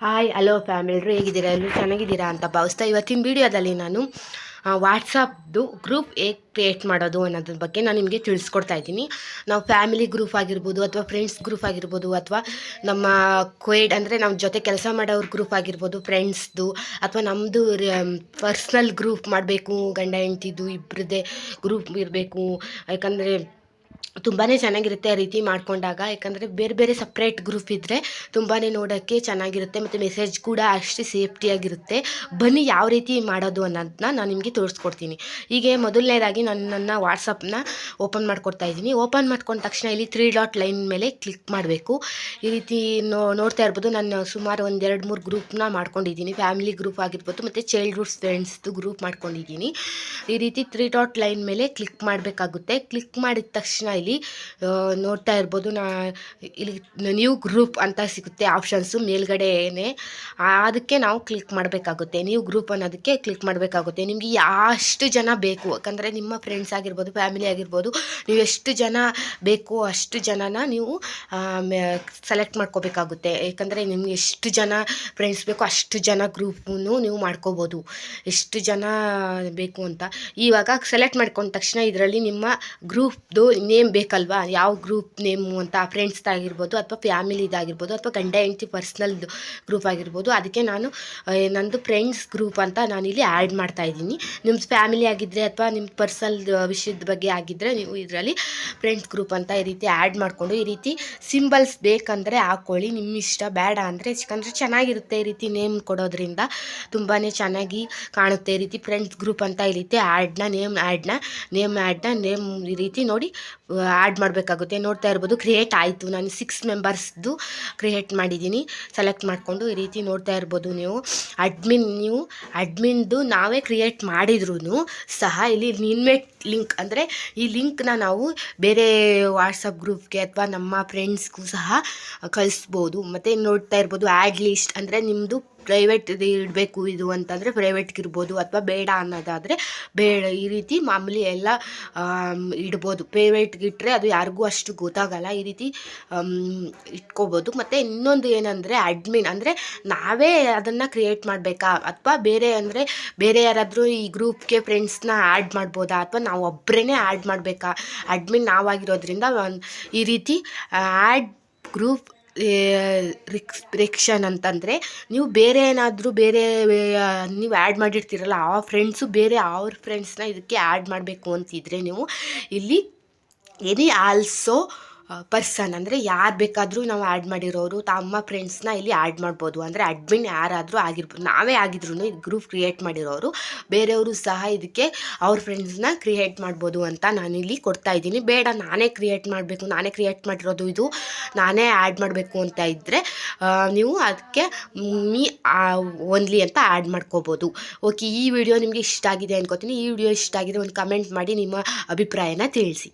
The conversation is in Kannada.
ಹಾಯ್ ಹಲೋ ಫ್ಯಾಮಿಲ್ರು, ಹೇಗಿದ್ದೀರಾ? ಎಲ್ಲರೂ ಚೆನ್ನಾಗಿದ್ದೀರಾ ಅಂತ ಭಾವಿಸ್ತಾ ಇವತ್ತಿನ ವಿಡಿಯೋದಲ್ಲಿ ನಾನು ವಾಟ್ಸಪ್ದು ಗ್ರೂಪ್ ಹೇಗೆ ಕ್ರಿಯೇಟ್ ಮಾಡೋದು ಅನ್ನೋದ್ರ ಬಗ್ಗೆ ನಾನು ನಿಮಗೆ ತಿಳಿಸ್ಕೊಡ್ತಾ ಇದ್ದೀನಿ. ನಾವು ಫ್ಯಾಮಿಲಿ ಗ್ರೂಪ್ ಆಗಿರ್ಬೋದು, ಅಥವಾ ಫ್ರೆಂಡ್ಸ್ ಗ್ರೂಪ್ ಆಗಿರ್ಬೋದು, ಅಥವಾ ನಮ್ಮ ಕೋಯೆಡ್ ಅಂದರೆ ನಮ್ಮ ಜೊತೆ ಕೆಲಸ ಮಾಡೋವ್ರ ಗ್ರೂಪ್ ಆಗಿರ್ಬೋದು, ಫ್ರೆಂಡ್ಸ್ದು, ಅಥವಾ ನಮ್ಮದು ಪರ್ಸ್ನಲ್ ಗ್ರೂಪ್ ಮಾಡಬೇಕು, ಗಂಡ ಹೆಂಡ್ತಿದ್ದು ಇಬ್ಬರದ್ದೇ ಗ್ರೂಪ್ ಇರಬೇಕು. ಯಾಕಂದರೆ ತುಂಬಾ ಚೆನ್ನಾಗಿರುತ್ತೆ ಆ ರೀತಿ ಮಾಡಿಕೊಂಡಾಗ. ಯಾಕಂದರೆ ಬೇರೆ ಬೇರೆ ಸಪ್ರೇಟ್ ಗ್ರೂಪ್ ಇದ್ದರೆ ತುಂಬಾ ನೋಡೋಕ್ಕೆ ಚೆನ್ನಾಗಿರುತ್ತೆ, ಮತ್ತು ಮೆಸೇಜ್ ಕೂಡ ಅಷ್ಟೇ ಸೇಫ್ಟಿಯಾಗಿರುತ್ತೆ. ಬನ್ನಿ ಯಾವ ರೀತಿ ಮಾಡೋದು ಅನ್ನೋದನ್ನ ನಾನು ನಿಮಗೆ ತೋರಿಸ್ಕೊಡ್ತೀನಿ. ಹೀಗೆ ಮೊದಲನೇದಾಗಿ ನನ್ನ ವಾಟ್ಸಪ್ನ ಓಪನ್ ಮಾಡ್ಕೊಡ್ತಾ ಇದ್ದೀನಿ. ಓಪನ್ ಮಾಡ್ಕೊಂಡ ತಕ್ಷಣ ಇಲ್ಲಿ 3 ಡಾಟ್ ಲೈನ್ ಮೇಲೆ ಕ್ಲಿಕ್ ಮಾಡಬೇಕು. ಈ ರೀತಿ ನೋಡ್ತಾ ಇರ್ಬೋದು, ನಾನು ಸುಮಾರು ಒಂದು 2-3 ಗ್ರೂಪ್ನ ಮಾಡ್ಕೊಂಡಿದ್ದೀನಿ. ಫ್ಯಾಮಿಲಿ ಗ್ರೂಪ್ ಆಗಿರ್ಬೋದು, ಮತ್ತು ಚೈಲ್ಡ್ಹುಡ್ ಫ್ರೆಂಡ್ಸ್ದು ಗ್ರೂಪ್ ಮಾಡ್ಕೊಂಡಿದ್ದೀನಿ. ಈ ರೀತಿ 3 ಡಾಟ್ ಲೈನ್ ಮೇಲೆ ಕ್ಲಿಕ್ ಮಾಡಬೇಕಾಗುತ್ತೆ. ಕ್ಲಿಕ್ ಮಾಡಿದ ತಕ್ಷಣ ಇಲ್ಲಿ ನೋಡ್ತಾ ಇರ್ಬೋದು, ಇಲ್ಲಿ ನ್ಯೂ ಗ್ರೂಪ್ ಅಂತ ಸಿಗುತ್ತೆ ಆಪ್ಷನ್ಸು ಮೇಲ್ಗಡೆನೆ. ಅದಕ್ಕೆ ನಾವು ಕ್ಲಿಕ್ ಮಾಡಬೇಕಾಗುತ್ತೆ. ನ್ಯೂ ಗ್ರೂಪ್ ಅನ್ನೋದಕ್ಕೆ ಕ್ಲಿಕ್ ಮಾಡಬೇಕಾಗುತ್ತೆ. ನಿಮಗೆ ಎಷ್ಟು ಜನ ಬೇಕು, ಯಾಕಂದರೆ ನಿಮ್ಮ ಫ್ರೆಂಡ್ಸ್ ಆಗಿರ್ಬೋದು, ಫ್ಯಾಮಿಲಿ ಆಗಿರ್ಬೋದು, ನೀವು ಎಷ್ಟು ಜನ ಬೇಕು ಅಷ್ಟು ಜನನ ನೀವು ಸೆಲೆಕ್ಟ್ ಮಾಡ್ಕೋಬೇಕಾಗುತ್ತೆ. ಯಾಕಂದರೆ ನಿಮ್ಗೆ ಎಷ್ಟು ಜನ ಫ್ರೆಂಡ್ಸ್ ಬೇಕು ಅಷ್ಟು ಜನ ಗ್ರೂಪನ್ನು ನೀವು ಮಾಡ್ಕೋಬೋದು, ಎಷ್ಟು ಜನ ಬೇಕು ಅಂತ. ಇವಾಗ ಸೆಲೆಕ್ಟ್ ಮಾಡ್ಕೊಂಡ ತಕ್ಷಣ ಇದರಲ್ಲಿ ನಿಮ್ಮ ಗ್ರೂಪ್ದು ನೇಮ್ ಬೇಕಲ್ವಾ, ಯಾವ ಗ್ರೂಪ್ ನೇಮು ಅಂತ, ಫ್ರೆಂಡ್ಸ್ದಾಗಿರ್ಬೋದು, ಅಥವಾ ಫ್ಯಾಮಿಲಿದಾಗಿರ್ಬೋದು, ಅಥವಾ ಗಂಡ ಹೆಂಡ್ತಿ ಪರ್ಸ್ನಲ್ ಗ್ರೂಪ್ ಆಗಿರ್ಬೋದು. ಅದಕ್ಕೆ ನಾನು ನಂದು ಫ್ರೆಂಡ್ಸ್ ಗ್ರೂಪ್ ಅಂತ ನಾನಿಲ್ಲಿ ಆ್ಯಡ್ ಮಾಡ್ತಾಯಿದ್ದೀನಿ. ನಿಮ್ಮದು ಫ್ಯಾಮಿಲಿ ಆಗಿದ್ದರೆ ಅಥವಾ ನಿಮ್ಮ ಪರ್ಸನಲ್ ವಿಷಯದ ಬಗ್ಗೆ ಆಗಿದ್ದರೆ ನೀವು ಇದರಲ್ಲಿ ಫ್ರೆಂಡ್ಸ್ ಗ್ರೂಪ್ ಅಂತ ಈ ರೀತಿ ಆ್ಯಡ್ ಮಾಡಿಕೊಂಡು, ಈ ರೀತಿ ಸಿಂಬಲ್ಸ್ ಬೇಕಂದರೆ ಹಾಕ್ಕೊಳ್ಳಿ, ನಿಮ್ಮ ಇಷ್ಟ. ಬೇಡ ಅಂದರೆ ಯಾಕಂದರೆ ಚೆನ್ನಾಗಿರುತ್ತೆ ಈ ರೀತಿ ನೇಮ್ ಕೊಡೋದ್ರಿಂದ, ತುಂಬಾ ಚೆನ್ನಾಗಿ ಕಾಣುತ್ತೆ. ಈ ರೀತಿ ಫ್ರೆಂಡ್ಸ್ ಗ್ರೂಪ್ ಅಂತ ಈ ರೀತಿ ನೇಮ್ ಈ ರೀತಿ ನೋಡಿ ಆ್ಯಡ್ ಮಾಡಬೇಕಾಗುತ್ತೆ. ನೋಡ್ತಾ ಇರ್ಬೋದು, ಕ್ರಿಯೇಟ್ ಆಯಿತು. ನಾನು 6 ಮೆಂಬರ್ಸ್ದು ಕ್ರಿಯೇಟ್ ಮಾಡಿದ್ದೀನಿ. ಸೆಲೆಕ್ಟ್ ಮಾಡಿಕೊಂಡು ಈ ರೀತಿ ನೋಡ್ತಾ ಇರ್ಬೋದು ನೀವು ಅಡ್ಮಿನ್ದು ನಾವೇ ಕ್ರಿಯೇಟ್ ಮಾಡಿದ್ರೂ ಸಹ ಇಲ್ಲಿ ಇನ್ವೈಟ್ ಲಿಂಕ್ ಅಂದರೆ ಈ ಲಿಂಕ್ನ ನಾವು ಬೇರೆ ವಾಟ್ಸಪ್ ಗ್ರೂಪ್ಗೆ ಅಥವಾ ನಮ್ಮ ಫ್ರೆಂಡ್ಸ್ಗೂ ಸಹ ಕಳಿಸ್ಬೋದು. ಮತ್ತು ನೋಡ್ತಾ ಇರ್ಬೋದು, ಆ್ಯಡ್ ಲಿಸ್ಟ್ ಅಂದರೆ ನಿಮ್ಮದು ಪ್ರೈವೇಟ್ ಇಡಬೇಕು ಇದು ಅಂತಂದರೆ ಪ್ರೈವೇಟ್ಗಿರ್ಬೋದು, ಅಥವಾ ಬೇಡ ಅನ್ನೋದಾದರೆ ಬೇಡ. ಈ ರೀತಿ ಮಾಮೂಲಿ ಎಲ್ಲ ಇಡ್ಬೋದು. ಪ್ರೈವೇಟ್ಗಿಟ್ಟರೆ ಅದು ಯಾರಿಗೂ ಅಷ್ಟು ಗೊತ್ತಾಗಲ್ಲ. ಈ ರೀತಿ ಇಟ್ಕೋಬೋದು. ಮತ್ತು ಇನ್ನೊಂದು ಏನಂದರೆ ಅಡ್ಮಿನ್ ಅಂದರೆ ನಾವೇ ಅದನ್ನು ಕ್ರಿಯೇಟ್ ಮಾಡಬೇಕಾ, ಅಥವಾ ಬೇರೆ ಯಾರಾದರೂ ಈ ಗ್ರೂಪ್ಗೆ ಫ್ರೆಂಡ್ಸ್ನ ಆ್ಯಡ್ ಮಾಡ್ಬೋದಾ, ಅಥವಾ ನಾವು ಒಬ್ಬರೇ ಆ್ಯಡ್ ಮಾಡಬೇಕಾ? ಅಡ್ಮಿನ್ ನಾವಾಗಿರೋದ್ರಿಂದ ಈ ರೀತಿ ಆ್ಯಡ್ ಗ್ರೂಪ್ ರಿಸ್ಟ್ರಿಕ್ಷನ್ ಅಂತಂದರೆ ನೀವು ಬೇರೆ ನೀವು ಆ್ಯಡ್ ಮಾಡಿರ್ತೀರಲ್ಲ ಆ ಫ್ರೆಂಡ್ಸು ಬೇರೆ ಅವ್ರ ಫ್ರೆಂಡ್ಸ್ನ ಇದಕ್ಕೆ ಆ್ಯಡ್ ಮಾಡಬೇಕು ಅಂತಿದ್ರೆ ನೀವು ಇಲ್ಲಿ ಎನಿ ಆಲ್ಸೋ ಪರ್ಸನ್ ಅಂದರೆ ಯಾರು ಬೇಕಾದರೂ ನಾವು ಆ್ಯಡ್ ಮಾಡಿರೋರು ತಮ್ಮ ಫ್ರೆಂಡ್ಸ್ನ ಇಲ್ಲಿ ಆ್ಯಡ್ ಮಾಡ್ಬೋದು. ಅಂದರೆ ಅಡ್ಮಿನ್ ಯಾರಾದರೂ ಆಗಿರ್ಬೋದು, ನಾವೇ ಆಗಿದ್ರು ಈ ಗ್ರೂಪ್ ಕ್ರಿಯೇಟ್ ಮಾಡಿರೋರು ಬೇರೆಯವರು ಸಹ ಇದಕ್ಕೆ ಅವ್ರ ಫ್ರೆಂಡ್ಸ್ನ ಕ್ರಿಯೇಟ್ ಮಾಡ್ಬೋದು ಅಂತ ನಾನಿಲ್ಲಿ ಕೊಡ್ತಾ ಇದ್ದೀನಿ. ಬೇಡ ನಾನೇ ಕ್ರಿಯೇಟ್ ಮಾಡಿರೋದು ಇದು ನಾನೇ ಆ್ಯಡ್ ಮಾಡಬೇಕು ಅಂತ ಇದ್ದರೆ ನೀವು ಅದಕ್ಕೆ ಮೀ ಓನ್ಲಿ ಅಂತ ಆ್ಯಡ್ ಮಾಡ್ಕೋಬೋದು. ಓಕೆ, ಈ ವಿಡಿಯೋ ನಿಮಗೆ ಇಷ್ಟ ಆಗಿದೆ ಅನ್ಕೋತೀನಿ. ಈ ವಿಡಿಯೋ ಇಷ್ಟ ಆಗಿದೆ ಒಂದು ಕಮೆಂಟ್ ಮಾಡಿ ನಿಮ್ಮ ಅಭಿಪ್ರಾಯನ ತಿಳಿಸಿ.